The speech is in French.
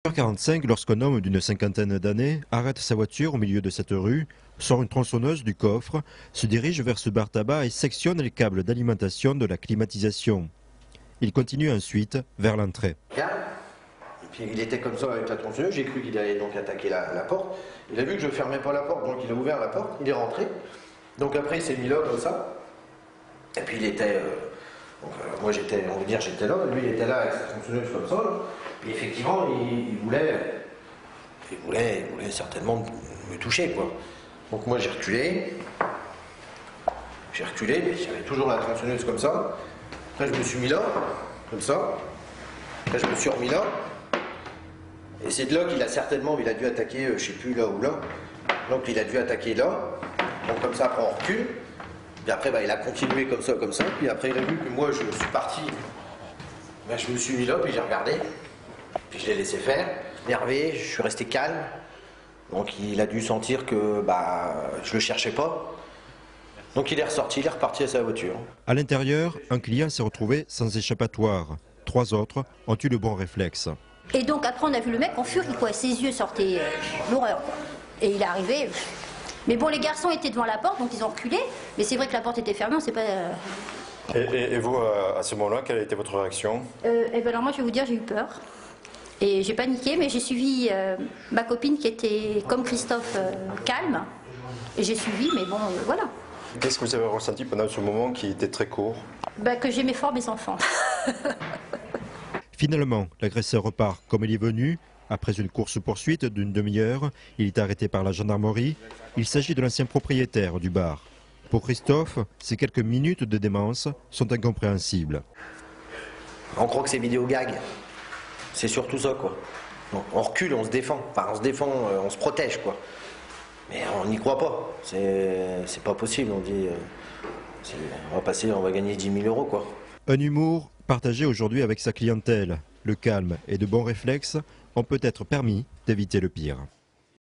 h 45, lorsqu'un homme d'une cinquantaine d'années arrête sa voiture au milieu de cette rue, sort une tronçonneuse du coffre, se dirige vers ce bar tabac et sectionne les câbles d'alimentation de la climatisation. Il continue ensuite vers l'entrée. Et puis il était comme ça avec la tronçonneuse, j'ai cru qu'il allait donc attaquer la porte. Il a vu que je ne fermais pas la porte, donc il a ouvert la porte, il est rentré. Donc après il s'est mis là comme ça. Et puis il était... moi j'étais, on va dire j'étais là, lui il était là avec sa tronçonneuse comme ça. Là. Et effectivement il voulait certainement me toucher quoi. Donc moi j'ai reculé, mais j'avais toujours la tronçonneuse comme ça. Après je me suis mis là, comme ça. Après je me suis remis là. Et c'est de là qu'il a certainement, il a dû attaquer, je sais plus là ou là. Donc il a dû attaquer là. Donc comme ça après on recule. Puis après il a continué comme ça. Puis après il a vu que moi je suis parti. Je me suis mis là, puis j'ai regardé. Puis je l'ai laissé faire. Énervé, je suis resté calme. Donc il a dû sentir que je le cherchais pas. Donc il est ressorti, il est reparti à sa voiture. À l'intérieur, un client s'est retrouvé sans échappatoire. 3 autres ont eu le bon réflexe. Et donc après on a vu le mec en furie quoi, ses yeux sortaient l'horreur quoi. Et il est arrivé. Mais bon les garçons étaient devant la porte donc ils ont reculé. Mais c'est vrai que la porte était fermée, on sait pas. Et vous à ce moment-là, quelle a été votre réaction? Alors moi je vais vous dire j'ai eu peur. Et j'ai paniqué mais j'ai suivi ma copine qui était comme Christophe calme. Et j'ai suivi mais bon voilà. Qu'est-ce que vous avez ressenti pendant ce moment qui était très court? Que j'aimais fort mes enfants. Finalement, l'agresseur repart comme il est venu. Après une course-poursuite d'une demi-heure, il est arrêté par la gendarmerie. Il s'agit de l'ancien propriétaire du bar. Pour Christophe, ces quelques minutes de démence sont incompréhensibles. On croit que c'est vidéo gag. C'est surtout ça quoi. Donc, on recule, on se défend. Enfin on se défend, on se protège quoi. Mais on n'y croit pas. C'est pas possible. On dit, on va gagner 10 000 € quoi. Un humour partagé aujourd'hui avec sa clientèle. Le calme et de bons réflexes ont peut-être permis d'éviter le pire.